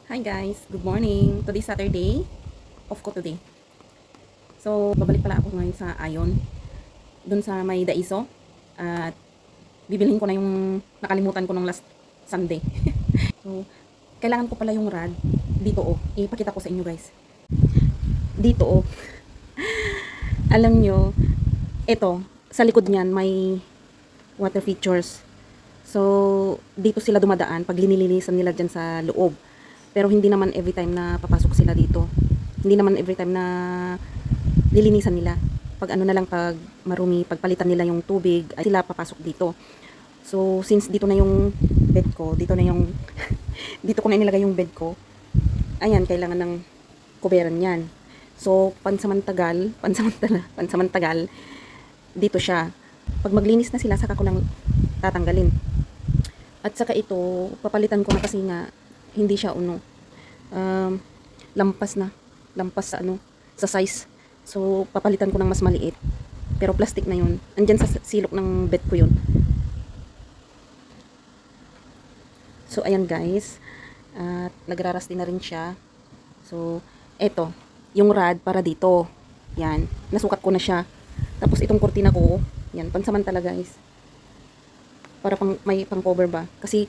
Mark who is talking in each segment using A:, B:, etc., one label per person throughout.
A: Hi guys, good morning. Today Saturday, off ko today. So, babalik pala ako ngayon sa Ayon, dun sa may Daiso. At bibilhin ko na yung nakalimutan ko nung last Sunday. So, kailangan ko pala yung rad. Dito oh, ipakita ko sa inyo guys. Dito oh. Alam nyo, ito, sa likod niyan may water features. So, dito sila dumadaan pag linilinisan nila dyan sa loob. Pero hindi naman every time na papasok sila dito. Hindi naman every time na lilinisan nila. Pag ano na lang, pag marumi, pagpalitan nila yung tubig, ay sila papasok dito. So, since dito na yung bed ko, dito na yung, dito ko na inilagay yung bed ko, ayan, kailangan ng kuberan yan. So, pansamantagal, dito siya. Pag maglinis na sila, saka ko lang tatanggalin. At saka ito, papalitan ko na kasi nga, hindi siya lampas sa sa size. So papalitan ko ng mas maliit, pero plastic na yun, andyan sa silok ng bed ko yun. So ayan guys, at nagrarasti na rin siya. So eto yung rad para dito, yan, nasukat ko na siya. Tapos itong kurtina ko, yan, pansamantala guys, para may pang cover ba, kasi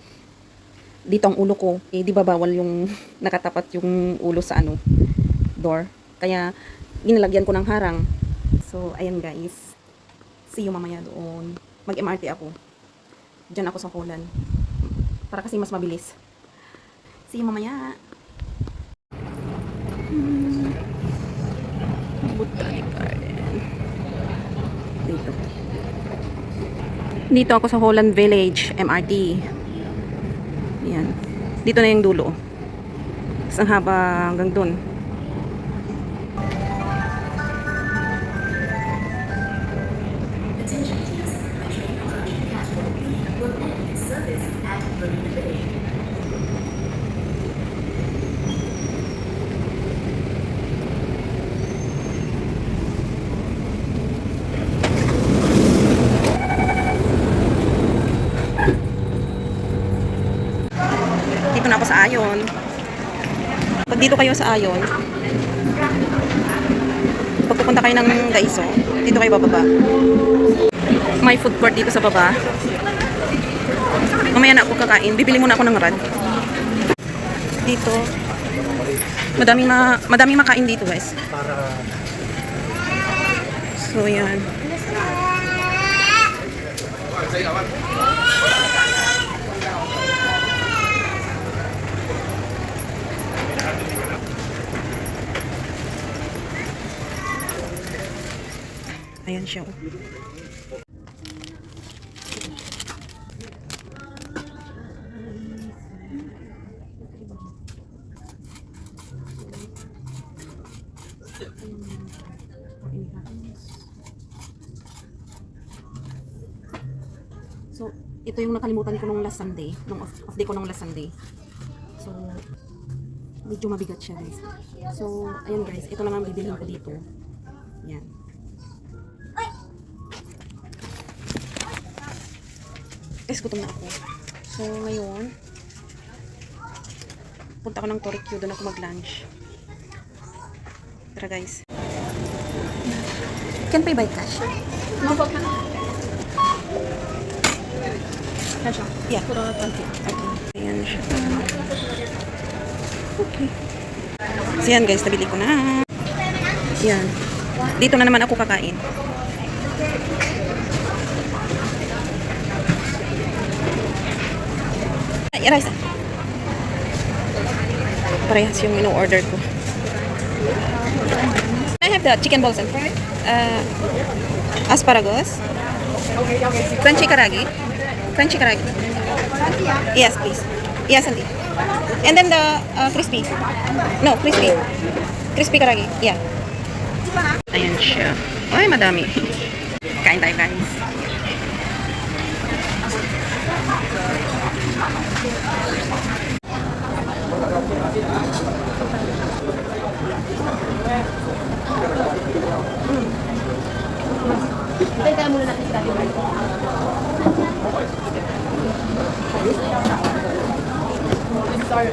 A: dito ang ulo ko, eh di ba bawal yung nakatapat yung ulo sa door. Kaya ginalagyan ko ng harang. So ayan guys. See you mamaya doon. Mag-MRT ako. Diyan ako sa Holland. Para kasi mas mabilis. See you mamaya. Botanic Garden. Dito. Dito ako sa Holland Village, MRT. Yan. Dito na yung dulo. Tapos ang haba hanggang dun. Dito na ako sa Ayon. Pag dito kayo sa Ayon, pag pupunta kayo ng Daiso, dito kayo bababa. May food court dito sa baba. Mamaya na ako kakain. Bibili muna ako ng rad. Dito. Madaming makain dito guys. So yan. Ayan siya. So, ito yung nakalimutan ko nung last Sunday. Nung off day ko nung last Sunday. So, medyo mabigat siya guys. So, ayan guys. Ito lang ang bibilhin ko dito. Yan. Guys, gutom na ako. So, ngayon, punta ko ng Torikyo. Doon ako mag-lunch. Tara guys. Can pay by cash? No. Cash? Yeah. Okay. Ayan siya. Okay. So yan guys, nabili ko na. Yan. Dito na naman ako kakain. Rice. Parehas yung ino-order ko. I have the chicken balls and asparagus. Crunchy karagi. Crunchy karagi. Yes, please. Yes, auntie. And then the crispy. No, crispy. Crispy karagi. Yeah. Ayan siya. Ay, madami. Kain tayo, guys.
B: Teka muna natin sa tabi.
A: So,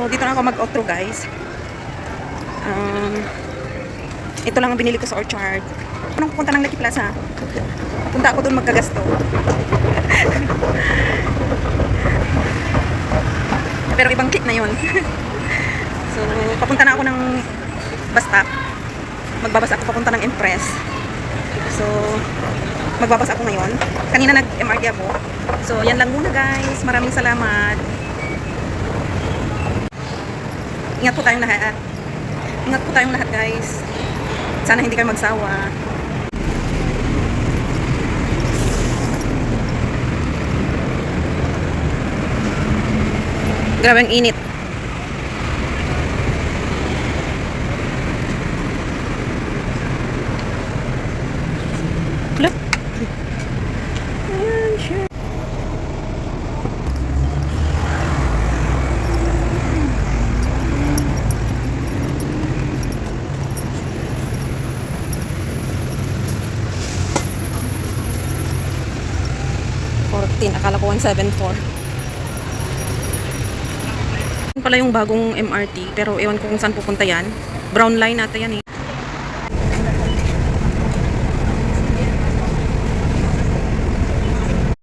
A: dito na ako mag-outro, guys. Ito lang ang binili ko sa Orchard. Anong pupunta ng Lucky Plaza? Punta ako doon magkagasto. Pero ibang kit na yon. So, papunta na ako ng bus stop. Magbabas ako papunta ng Empress. So, magbabas ako ngayon. Kanina nag-MRT ako. So, yan lang muna, guys. Maraming salamat. Ingat po tayong lahat. Ingat po tayong lahat, guys. Sana hindi kayo magsawa. Grabe ang init. Look. Ayan siya. Akala ko 174. Pala yung bagong MRT, pero ewan ko kung saan pupunta yan. Brown line ata yan eh.